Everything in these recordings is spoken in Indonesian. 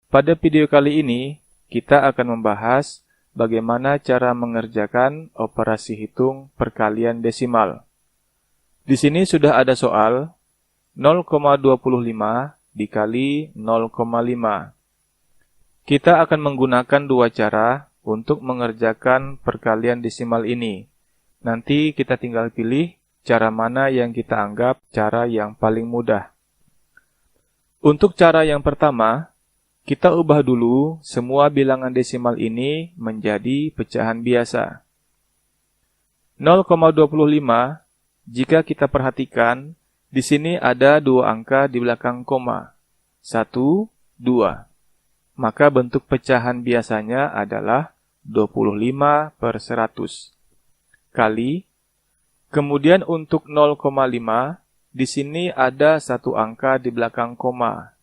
Pada video kali ini, kita akan membahas bagaimana cara mengerjakan operasi hitung perkalian desimal. Di sini sudah ada soal 0,25 dikali 0,5. Kita akan menggunakan dua cara untuk mengerjakan perkalian desimal ini. Nanti kita tinggal pilih cara mana yang kita anggap cara yang paling mudah. Untuk cara yang pertama, kita ubah dulu semua bilangan desimal ini menjadi pecahan biasa. 0,25, jika kita perhatikan, di sini ada dua angka di belakang koma. 1, 2. Maka bentuk pecahan biasanya adalah 25/100. Kali. Kemudian untuk 0,5, di sini ada satu angka di belakang koma.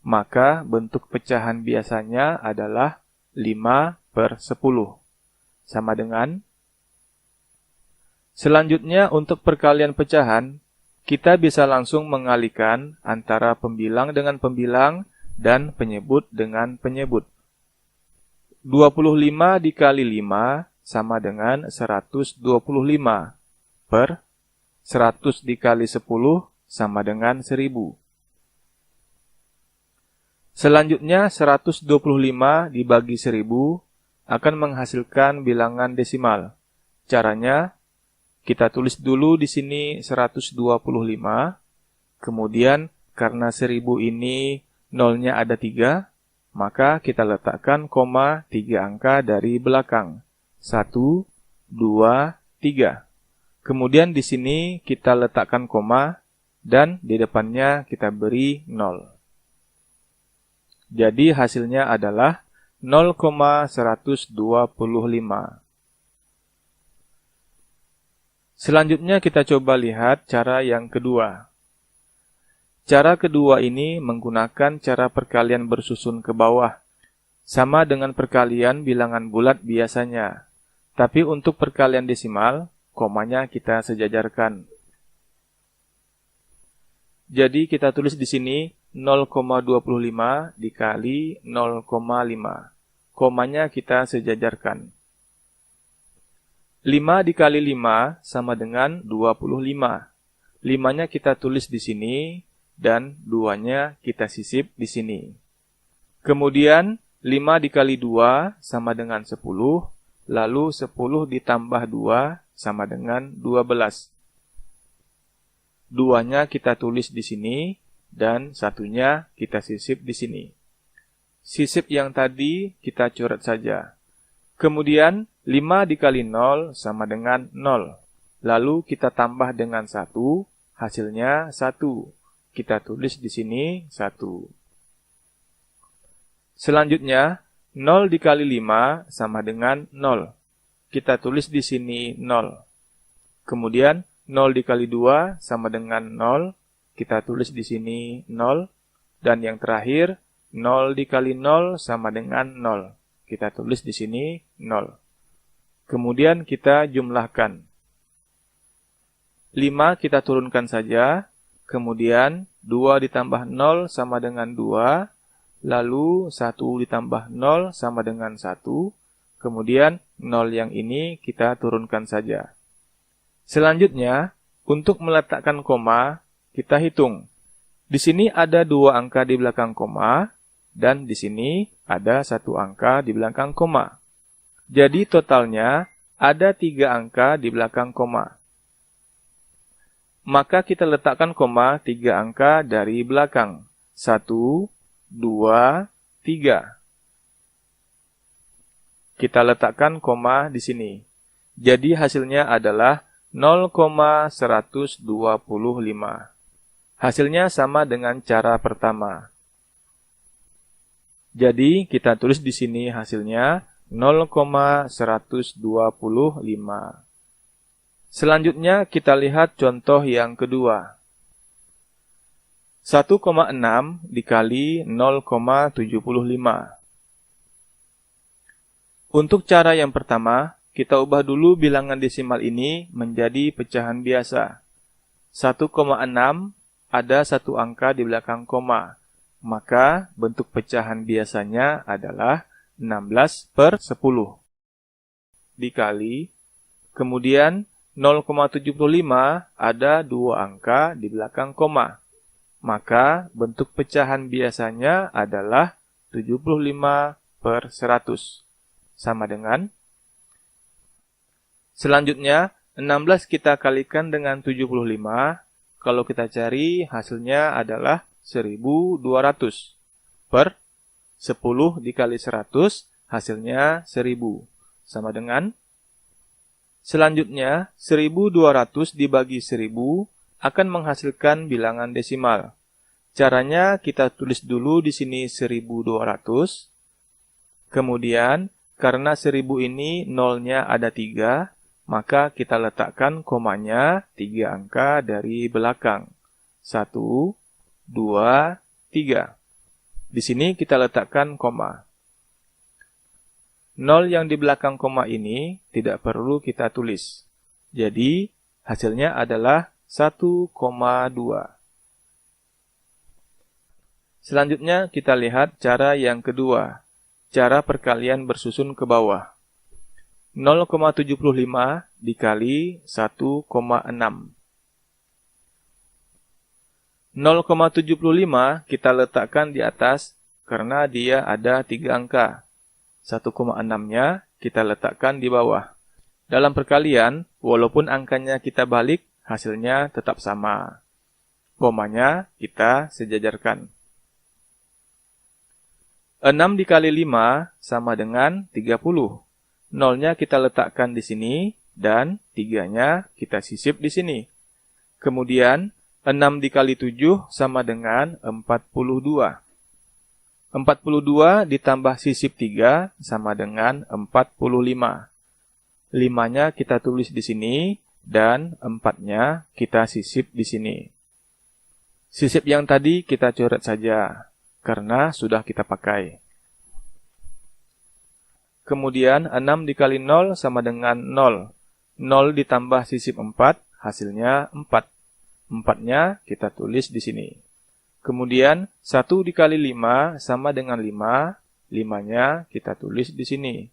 Maka bentuk pecahan biasanya adalah 5/10. Sama dengan. Selanjutnya untuk perkalian pecahan, kita bisa langsung mengalihkan antara pembilang dengan pembilang dan penyebut dengan penyebut. 25 dikali 5 sama dengan 125. 100 dikali 10 sama dengan 1000. Selanjutnya 125 dibagi 1000 akan menghasilkan bilangan desimal. Caranya, kita tulis dulu di sini 125, kemudian karena 1000 ini nolnya ada 3, maka kita letakkan koma 3 angka dari belakang. 1, 2, 3. Kemudian di sini kita letakkan koma dan di depannya kita beri 0. Jadi hasilnya adalah 0,125. Selanjutnya kita coba lihat cara yang kedua. Cara kedua ini menggunakan cara perkalian bersusun ke bawah. Sama dengan perkalian bilangan bulat biasanya. Tapi untuk perkalian desimal, komanya kita sejajarkan. Jadi kita tulis di sini 0,25 dikali 0,5. Komanya kita sejajarkan. 5 dikali 5 sama dengan 25. 5-nya kita tulis di sini dan 2-nya kita sisip di sini. Kemudian 5 dikali 2 sama dengan 10, lalu 10 ditambah 2 sama dengan 12. 2-nya kita tulis di sini, dan 1-nya kita sisip di sini. Sisip yang tadi kita coret saja. Kemudian 5 dikali 0 sama dengan 0. Lalu kita tambah dengan 1, hasilnya 1. Kita tulis di sini 1. Selanjutnya, 0 dikali 5 sama dengan 0. Kita tulis di sini 0. Kemudian 0 dikali 2 sama dengan 0. Kita tulis di sini 0. Dan yang terakhir, 0 dikali 0 sama dengan 0. Kita tulis di sini 0. Kemudian kita jumlahkan. 5 kita turunkan saja. Kemudian 2 ditambah 0 sama dengan 2. Lalu 1 ditambah 0 sama dengan 1. Kemudian 0 yang ini kita turunkan saja. Selanjutnya, untuk meletakkan koma, kita hitung. Di sini ada 2 angka di belakang koma, dan di sini ada 1 angka di belakang koma. Jadi totalnya ada 3 angka di belakang koma. Maka kita letakkan koma 3 angka dari belakang. 1, 2, 3. Kita letakkan koma di sini. Jadi hasilnya adalah 0,125. Hasilnya sama dengan cara pertama. Jadi kita tulis di sini hasilnya 0,125. Selanjutnya kita lihat contoh yang kedua. 1,6 dikali 0,75. Untuk cara yang pertama, kita ubah dulu bilangan desimal ini menjadi pecahan biasa. 1,6 ada 1 angka di belakang koma. maka bentuk pecahan biasanya adalah 16/10. Dikali, kemudian 0,75 ada dua angka di belakang koma, maka bentuk pecahan biasanya adalah 75/100. Sama dengan, selanjutnya 16 kita kalikan dengan 75, kalau kita cari hasilnya adalah 1200. Per 10 dikali 100, hasilnya 1000. Sama dengan, selanjutnya 1200 dibagi 1000 akan menghasilkan bilangan desimal. Caranya kita tulis dulu di sini 1200. Kemudian, karena 1000 ini nolnya ada 3, maka kita letakkan komanya 3 angka dari belakang. 1, 2, 3. Di sini kita letakkan koma. 0 yang di belakang koma ini tidak perlu kita tulis. Jadi, hasilnya adalah 1,2. Selanjutnya kita lihat cara yang kedua, cara perkalian bersusun ke bawah. 0,75 dikali 1,6. 0,75 kita letakkan di atas karena dia ada 3 angka. 1,6-nya kita letakkan di bawah. Dalam perkalian, walaupun angkanya kita balik, hasilnya tetap sama. Komanya kita sejajarkan. 6 dikali 5 sama dengan 30. Nolnya kita letakkan di sini, dan 3-nya kita sisip di sini. Kemudian, 6 dikali 7 sama dengan 42. 42 ditambah sisip 3 sama dengan 45. 5-nya kita tulis di sini, dan 4-nya kita sisip di sini. Sisip yang tadi kita coret saja, karena sudah kita pakai. Kemudian 6 dikali 0 sama dengan 0. 0 ditambah sisip 4, hasilnya 4. 4-nya kita tulis di sini. Kemudian 1 dikali 5 sama dengan 5. 5-nya kita tulis di sini.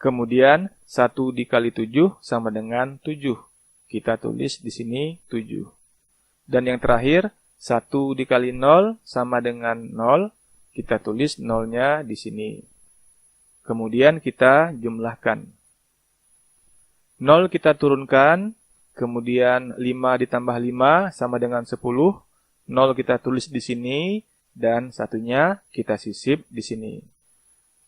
Kemudian 1 dikali 7 sama dengan 7. Kita tulis di sini 7. Dan yang terakhir, 1 dikali 0 sama dengan 0. Kita tulis 0-nya di sini. Kemudian kita jumlahkan. 0 kita turunkan, kemudian 5 ditambah 5 sama dengan 10. 0 kita tulis di sini, dan 1-nya kita sisip di sini.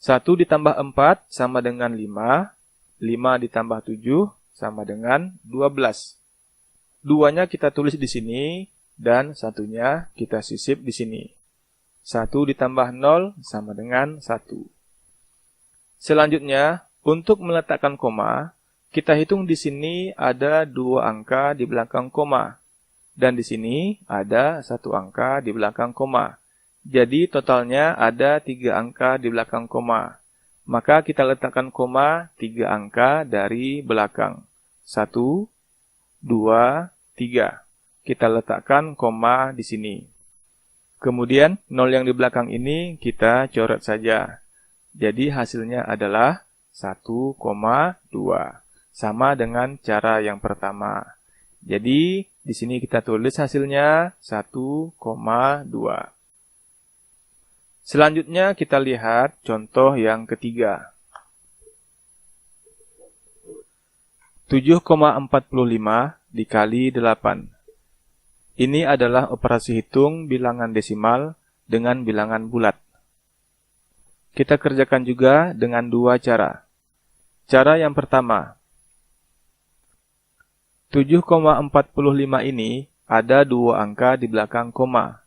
1 ditambah 4 sama dengan 5. 5 ditambah 7 sama dengan 12. 2-nya kita tulis di sini, dan 1-nya kita sisip di sini. 1 ditambah 0 sama dengan 1. Selanjutnya, untuk meletakkan koma, kita hitung di sini ada 2 angka di belakang koma. Dan di sini ada 1 angka di belakang koma. Jadi totalnya ada 3 angka di belakang koma. Maka kita letakkan koma 3 angka dari belakang. 1, 2, 3. Kita letakkan koma di sini. Kemudian 0 yang di belakang ini kita coret saja. Jadi hasilnya adalah 1,2. Sama dengan cara yang pertama. Jadi di sini kita tulis hasilnya 1,2. Selanjutnya kita lihat contoh yang ketiga. 7,45 dikali 8. Ini adalah operasi hitung bilangan desimal dengan bilangan bulat. Kita kerjakan juga dengan 2 cara. Cara yang pertama, 7,45 ini ada 2 angka di belakang koma.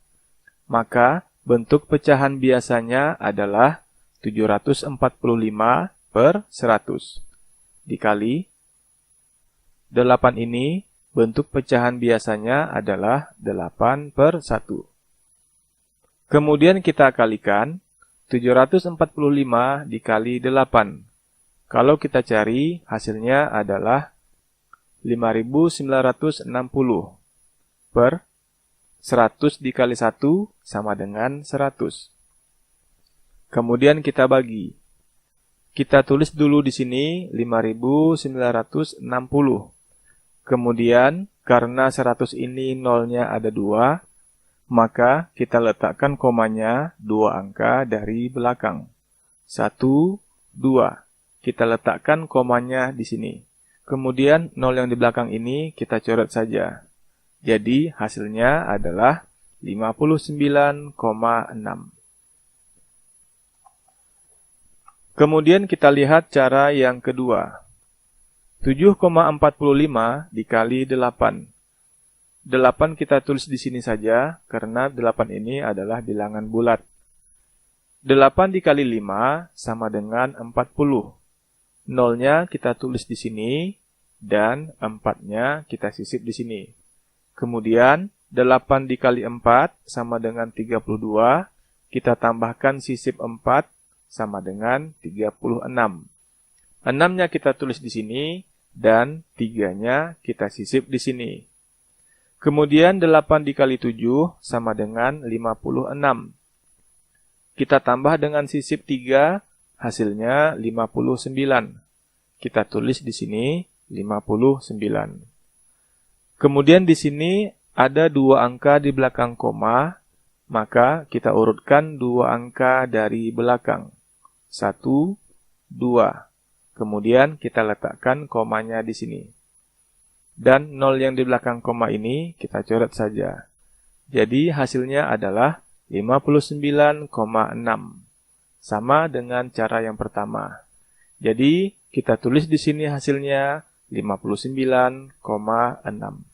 Maka bentuk pecahan biasanya adalah 745/100. Dikali 8 ini, bentuk pecahan biasanya adalah 8/1. Kemudian kita kalikan 745 dikali 8. Kalau kita cari, hasilnya adalah 5.960 per 100 dikali 1 sama dengan 100. Kemudian kita bagi. Kita tulis dulu di sini 5.960. Kemudian, karena 100 ini nolnya ada 2, maka kita letakkan komanya 2 angka dari belakang. 1, 2. Kita letakkan komanya di sini. Kemudian, nol yang di belakang ini kita coret saja. Jadi, hasilnya adalah 59,6. Kemudian kita lihat cara yang kedua. 7,45 dikali 8. 8 kita tulis di sini saja, karena 8 ini adalah bilangan bulat. 8 dikali 5 sama dengan 40. Nolnya kita tulis di sini, dan 4-nya kita sisip di sini. Kemudian, 8 dikali 4 sama dengan 32, kita tambahkan sisip 4, sama dengan 36. 6-nya kita tulis di sini, dan 3-nya kita sisip di sini. Kemudian 8 dikali 7 sama dengan 56. Kita tambah dengan sisip 3, hasilnya 59. Kita tulis di sini 59. Kemudian di sini ada 2 angka di belakang koma, maka kita urutkan 2 angka dari belakang. 1, 2. Kemudian kita letakkan komanya di sini. Dan 0 yang di belakang koma ini kita coret saja. Jadi hasilnya adalah 59,6. Sama dengan cara yang pertama. Jadi kita tulis di sini hasilnya 59,6.